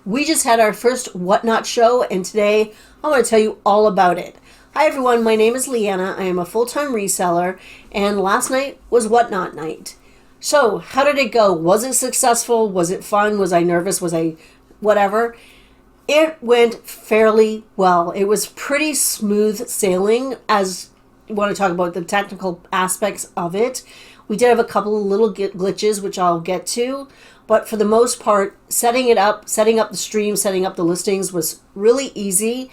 We just had our first Whatnot show, and today I want to tell you all about it. Hi everyone, my name is Leanna. I am a full-time reseller, and last night was Whatnot night. So, how did it go? Was it successful? Was it fun? Was I nervous? Was I whatever? It went fairly well. It was pretty smooth sailing as you want to talk about the technical aspects of it. We did have a couple of little glitches, which I'll get to. But for the most part, setting up the stream, setting up the listings was really easy.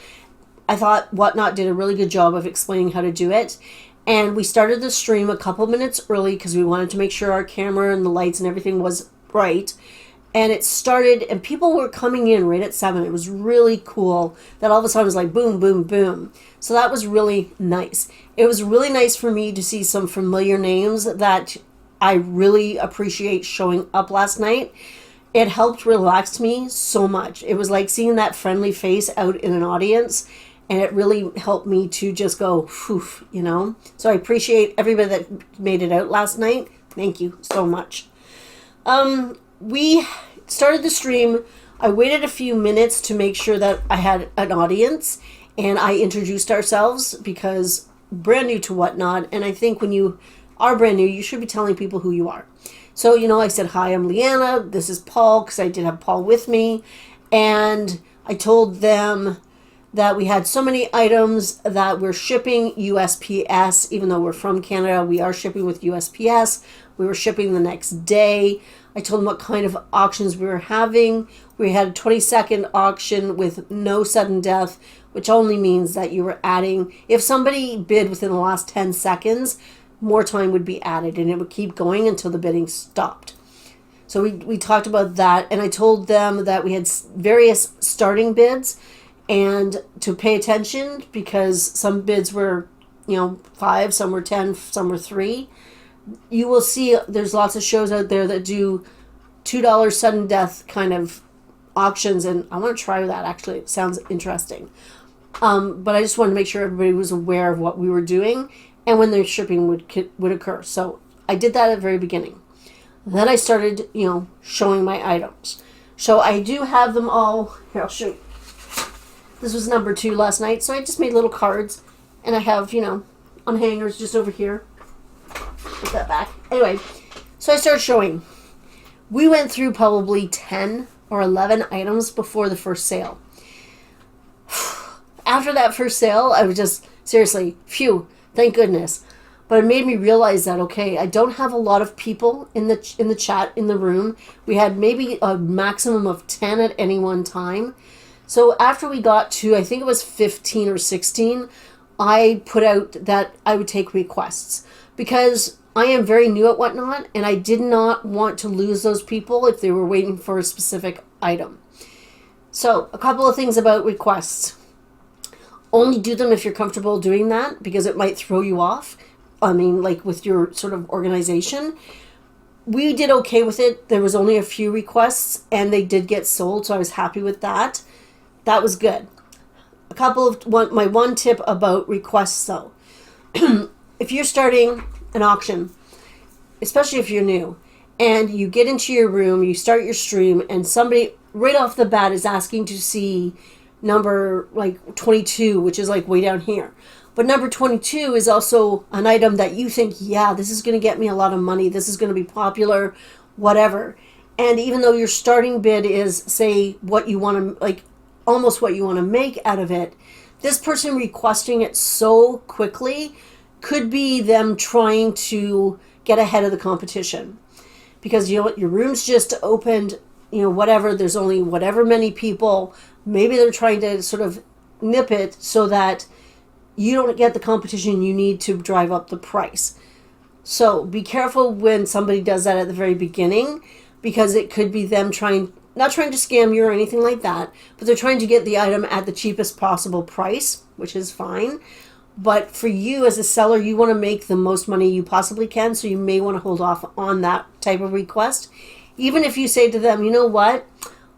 I thought Whatnot did a really good job of explaining how to do it. And we started the stream a couple minutes early because we wanted to make sure our camera and the lights and everything was right. And it started, and people were coming in right at 7. It was really cool that all of a sudden it was like boom, boom, boom. So that was really nice. It was really nice for me to see some familiar names that I really appreciate showing up last night. It helped relax me so much. It was like seeing that friendly face out in an audience, and it really helped me to just go, whew, you know. So I appreciate everybody that made it out last night. Thank you so much. We started the stream. I waited a few minutes to make sure that I had an audience, and I introduced ourselves because brand new to Whatnot, and I think when you are brand new, you should be telling people who you are. So, you know, I said, hi, I'm Leanna. This is Paul, because I did have Paul with me. And I told them that we had so many items that we're shipping USPS. Even though we're from Canada, we are shipping with USPS. We were shipping the next day. I told them what kind of auctions we were having. We had a 20-second auction with no sudden death, which only means that you were adding, if somebody bid within the last 10 seconds, more time would be added, and it would keep going until the bidding stopped. So we talked about that, and I told them that we had various starting bids and to pay attention because some bids were, 5, some were 10, some were 3. You will see there's lots of shows out there that do $2 sudden death kind of auctions, and I want to try that. Actually, it sounds interesting. But I just wanted to make sure everybody was aware of what we were doing and when their shipping would occur. So I did that at the very beginning. Then I started, showing my items. So I do have them all. Here, I'll show you. This was number 2 last night. So I just made little cards. And I have, on hangers just over here. Put that back. Anyway, so I started showing. We went through probably 10 or 11 items before the first sale. After that first sale, I was just, seriously, phew. Thank goodness. But it made me realize that, okay, I don't have a lot of people in the chat, in the room. We had maybe a maximum of 10 at any one time. So after we got to, I think it was 15 or 16, I put out that I would take requests. Because I am very new at Whatnot, and I did not want to lose those people if they were waiting for a specific item. So a couple of things about requests. Only do them if you're comfortable doing that, because it might throw you off. I mean, like with your sort of organization. We did okay with it. There was only a few requests, and they did get sold, so I was happy with that. That was good. My one tip about requests, though. If you're starting an auction, especially if you're new, and you get into your room, you start your stream, and somebody right off the bat is asking to see number like 22, which is like way down here. But number 22 is also an item that you think, yeah, this is going to get me a lot of money. This is going to be popular, whatever. And even though your starting bid is, say, what you want to, like almost what you want to make out of it, this person requesting it so quickly could be them trying to get ahead of the competition. Because your room's just opened, whatever, there's only whatever many people. Maybe they're trying to sort of nip it so that you don't get the competition you need to drive up the price. So be careful when somebody does that at the very beginning, because it could be them not trying to scam you or anything like that, but they're trying to get the item at the cheapest possible price, which is fine. But for you as a seller, you want to make the most money you possibly can, so you may want to hold off on that type of request. Even if you say to them, you know what,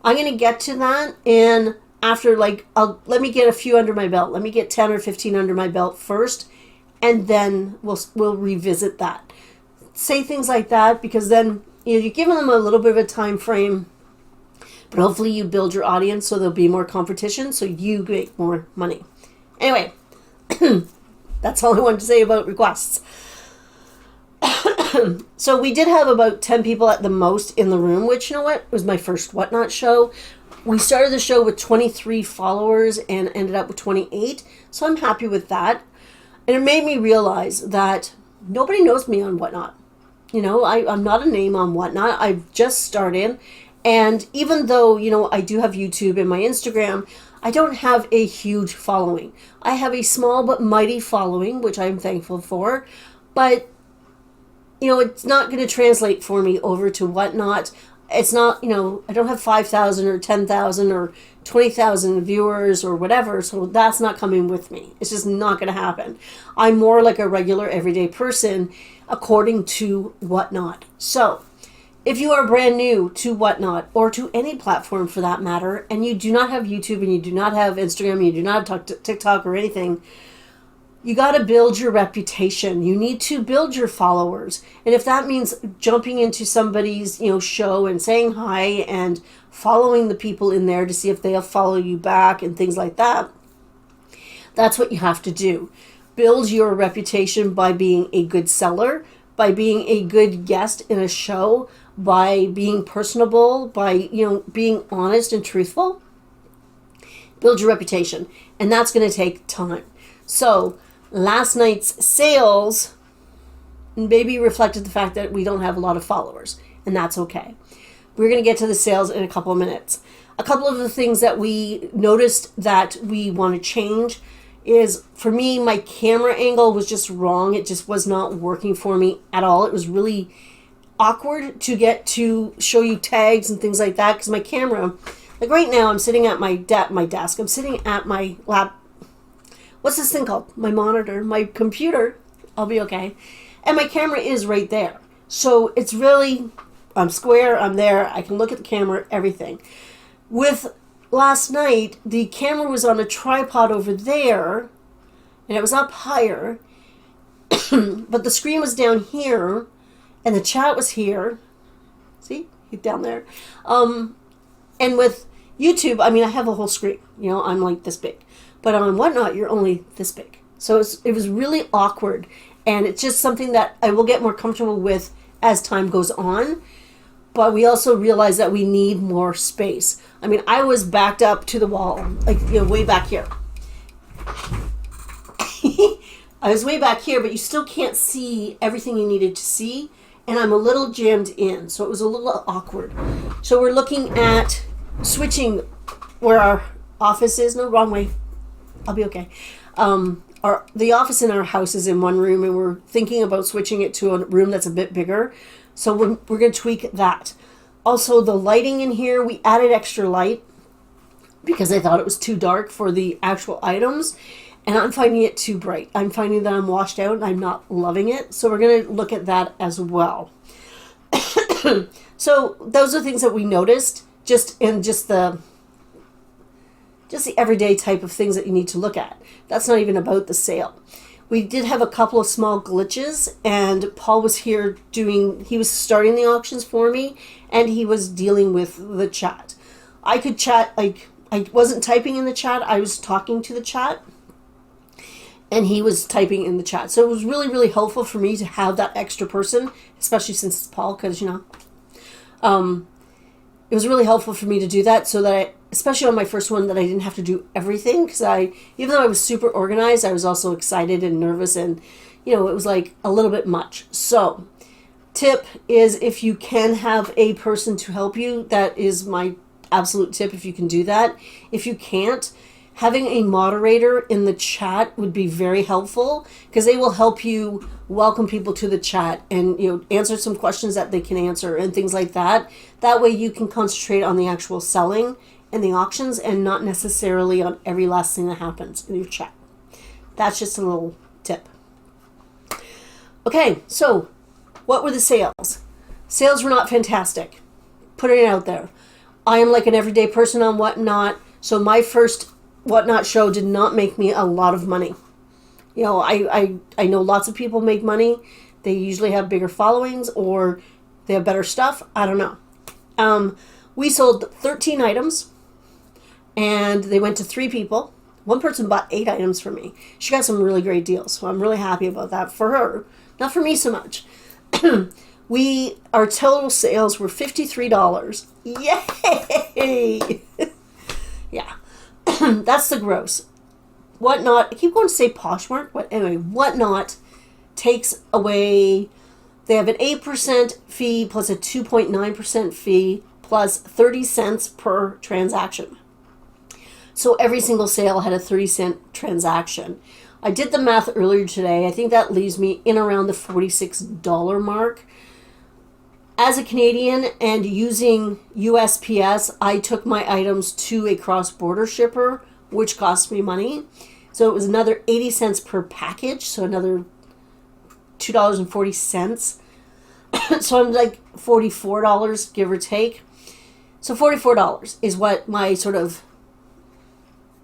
I'm going to get to that, and after let me get a few under my belt. Let me get 10 or 15 under my belt first, and then we'll revisit that. Say things like that, because then you're giving them a little bit of a time frame But hopefully you build your audience so there'll be more competition so you make more money. Anyway, that's all I wanted to say about requests. So we did have about 10 people at the most in the room, which, you know what, was my first Whatnot show. We started the show with 23 followers and ended up with 28. So I'm happy with that. And it made me realize that nobody knows me on Whatnot. You know, I'm not a name on Whatnot. I've just started. And even though, you know, I do have YouTube and my Instagram, I don't have a huge following. I have a small but mighty following, which I'm thankful for. But, you know, it's not going to translate for me over to Whatnot. It's not, you know, I don't have 5,000 or 10,000 or 20,000 viewers or whatever, so that's not coming with me. It's just not going to happen. I'm more like a regular everyday person according to Whatnot. So, if you are brand new to Whatnot or to any platform for that matter, and you do not have YouTube and you do not have Instagram, and you do not have TikTok or anything, you got to build your reputation. You need to build your followers. And if that means jumping into somebody's, you know, show and saying hi and following the people in there to see if they'll follow you back and things like that, that's what you have to do. Build your reputation by being a good seller, by being a good guest in a show, by being personable, by, you know, being honest and truthful. Build your reputation. And that's going to take time. So, last night's sales maybe reflected the fact that we don't have a lot of followers, and that's okay. We're going to get to the sales in a couple of minutes. A couple of the things that we noticed that we want to change is, for me, my camera angle was just wrong. It just was not working for me at all. It was really awkward to get to show you tags and things like that because my camera, like right now, I'm sitting at my desk. I'm sitting at my what's this thing called? My monitor, my computer. I'll be okay. And my camera is right there. So it's really, I'm square, I'm there. I can look at the camera, everything. With last night, the camera was on a tripod over there, and it was up higher, but the screen was down here, and the chat was here. See? Down there. And with YouTube, I mean, I have a whole screen. You know, I'm like this big. But on Whatnot, you're only this big. So it was really awkward. And it's just something that I will get more comfortable with as time goes on. But we also realize that we need more space. I mean, I was backed up to the wall, like, you know, way back here. I was way back here, but you still can't see everything you needed to see. And I'm a little jammed in, so it was a little awkward. So we're looking at switching where our office is. No, wrong way. I'll be okay. The office in our house is in one room, and we're thinking about switching it to a room that's a bit bigger. So we're going to tweak that. Also, the lighting in here, we added extra light because I thought it was too dark for the actual items, and I'm finding it too bright. I'm finding that I'm washed out, and I'm not loving it. So we're going to look at that as well. So those are things that we noticed, just the everyday type of things that you need to look at. That's not even about the sale. We did have a couple of small glitches, and Paul was here he was starting the auctions for me, and he was dealing with the chat. I could chat, like, I wasn't typing in the chat, I was talking to the chat, and he was typing in the chat. So it was really, really helpful for me to have that extra person, especially since it's Paul, because, you know, it was really helpful for me to do that so that especially on my first one, that I didn't have to do everything, because even though I was super organized, I was also excited and nervous, and, you know, it was like a little bit much. So, tip is, if you can have a person to help you, that is my absolute tip, if you can do that. If you can't, having a moderator in the chat would be very helpful, because they will help you welcome people to the chat and, you know, answer some questions that they can answer and things like that. That way you can concentrate on the actual selling and the auctions and not necessarily on every last thing that happens in your chat. That's just a little tip. Okay, so what were the sales? Sales were not fantastic. Putting it out there. I am like an everyday person on Whatnot, so my first Whatnot show did not make me a lot of money. You know, I know lots of people make money. They usually have bigger followings or they have better stuff. I don't know. We sold 13 items, and they went to 3 people. One person bought 8 items from me. She got some really great deals, so I'm really happy about that for her. Not for me so much. Our total sales were $53. Yay! Yeah. That's the gross. Whatnot, I keep going to say Poshmark, but anyway, Whatnot takes away, they have an 8% fee plus a 2.9% fee plus 30 cents per transaction. So every single sale had a 30-cent transaction. I did the math earlier today. I think that leaves me in around the $46 mark. As a Canadian and using USPS, I took my items to a cross-border shipper, which cost me money. So it was another 80 cents per package, so another $2.40. So I'm like $44, give or take. So $44 is what my sort of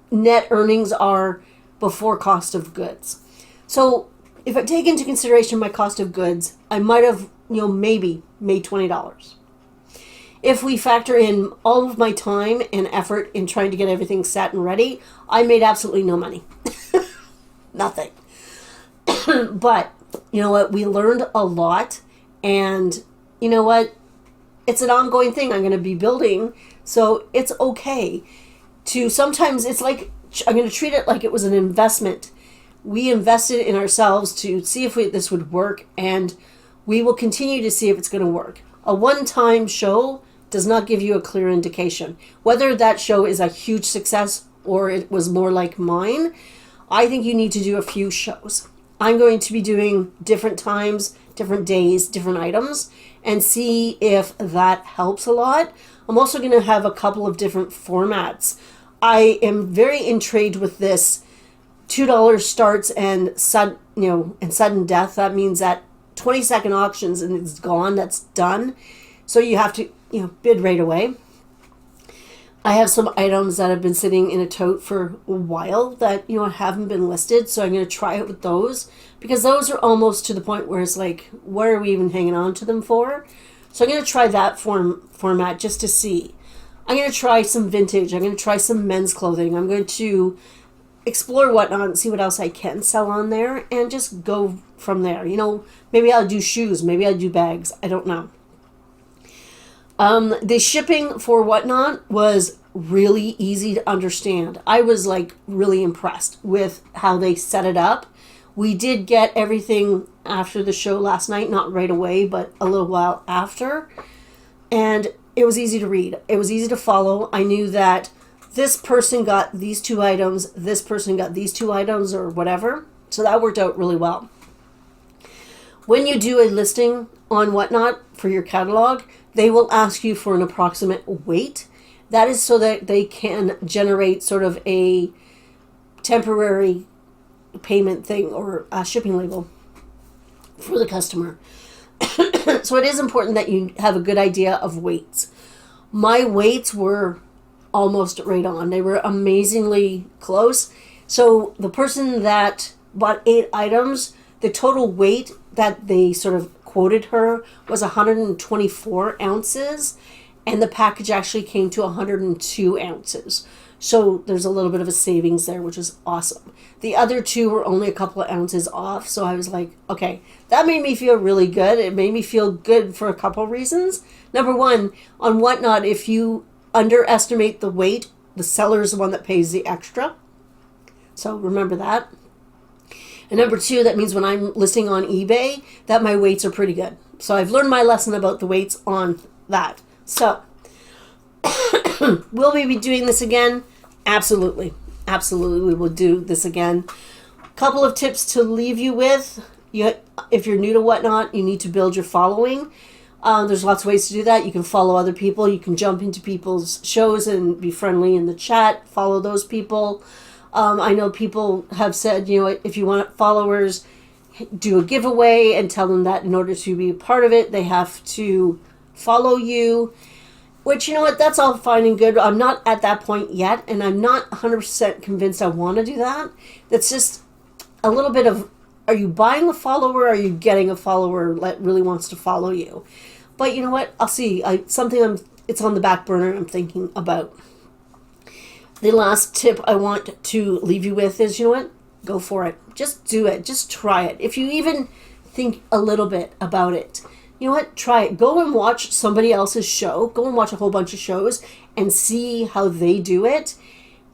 net earnings are before cost of goods. So if I take into consideration my cost of goods, I might have, maybe made $20. If we factor in all of my time and effort in trying to get everything set and ready, I made absolutely no money. Nothing. But you know what? We learned a lot, and you know what? It's an ongoing thing I'm going to be building, so it's okay to sometimes, it's like, I'm going to treat it like it was an investment. We invested in ourselves to see if this would work, and we will continue to see if it's going to work. A one-time show does not give you a clear indication. Whether that show is a huge success or it was more like mine, I think you need to do a few shows. I'm going to be doing different times, different days, different items, and see if that helps a lot. I'm also going to have a couple of different formats. I am very intrigued with this $2 starts and sudden death. That means that 20-second auctions and it's gone. That's done. So you have to bid right away. I have some items that have been sitting in a tote for a while that haven't been listed. So I'm going to try it with those, because those are almost to the point where it's like, what are we even hanging on to them for? So I'm going to try that format just to see. I'm going to try some vintage. I'm going to try some men's clothing. I'm going to explore Whatnot and see what else I can sell on there and just go from there. Maybe I'll do shoes. Maybe I'll do bags. I don't know. The shipping for Whatnot was really easy to understand. I was really impressed with how they set it up. We did get everything after the show last night, not right away, but a little while after. And it was easy to read. It was easy to follow. I knew that this person got these 2 items, this person got these 2 items, or whatever. So that worked out really well. When you do a listing on Whatnot for your catalog, they will ask you for an approximate weight. That is so that they can generate sort of a temporary payment thing or a shipping label for the customer. So it is important that you have a good idea of weights. My weights were almost right on. They were amazingly close. So the person that bought 8 items, the total weight that they sort of quoted her was 124 ounces, and the package actually came to 102 ounces. So there's a little bit of a savings there, which is awesome. The other 2 were only a couple of ounces off, so I was like, okay, that made me feel really good. It made me feel good for a couple reasons. Number one, on Whatnot, if you underestimate the weight, the seller is the one that pays the extra. So remember that. And number 2, that means when I'm listing on eBay, that my weights are pretty good. So I've learned my lesson about the weights on that. So, will we be doing this again? Absolutely. Absolutely, we will do this again. Couple of tips to leave you with. If you're new to Whatnot, you need to build your following. There's lots of ways to do that. You can follow other people. You can jump into people's shows and be friendly in the chat. Follow those people. I know people have said, if you want followers, do a giveaway and tell them that in order to be a part of it, they have to follow you. Which, that's all fine and good. I'm not at that point yet, and I'm not 100% convinced I want to do that. That's just a little bit of, are you buying a follower, or are you getting a follower that really wants to follow you? But you know what? I'll see. Something I'm it's on the back burner I'm thinking about. The last tip I want to leave you with is, you know what? Go for it. Just do it. Just try it. If you even think a little bit about it, you know what? Try it. Go and watch somebody else's show. Go and watch a whole bunch of shows and see how they do it.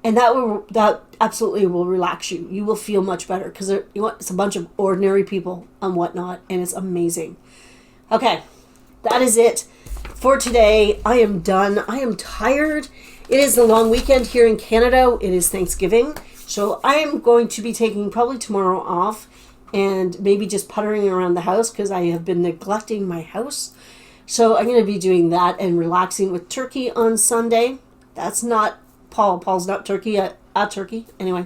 And that absolutely will relax you. You will feel much better because you know what? It's a bunch of ordinary people and whatnot, and it's amazing. Okay, that is it for today. I am done. I am tired. It is the long weekend here in Canada. It is Thanksgiving. So I am going to be taking probably tomorrow off and maybe just puttering around the house because I have been neglecting my house. So I'm going to be doing that and relaxing with turkey on Sunday. That's not Paul. Paul's not turkey at turkey. Anyway.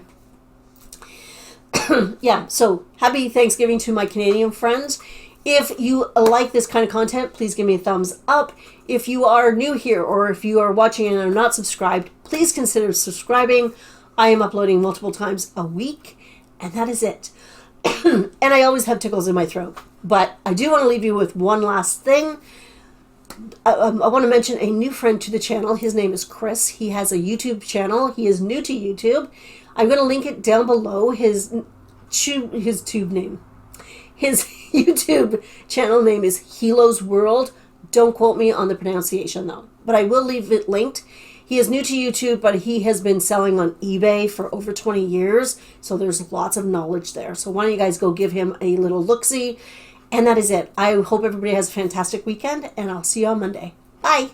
Yeah, so happy Thanksgiving to my Canadian friends. If you like this kind of content, please give me a thumbs up. If you are new here or if you are watching and are not subscribed, please consider subscribing. I am uploading multiple times a week, and that is it. And I always have tickles in my throat. But I do want to leave you with one last thing. I want to mention a new friend to the channel. His name is Chris. He has a YouTube channel. He is new to YouTube. I'm going to link it down below, his tube name. His YouTube channel name is Hilo's World. Don't quote me on the pronunciation though, but I will leave it linked. He is new to YouTube, but he has been selling on eBay for over 20 years, so there's lots of knowledge there. So why don't you guys go give him a little look-see, and that is it. I hope everybody has a fantastic weekend, and I'll see you on Monday. Bye!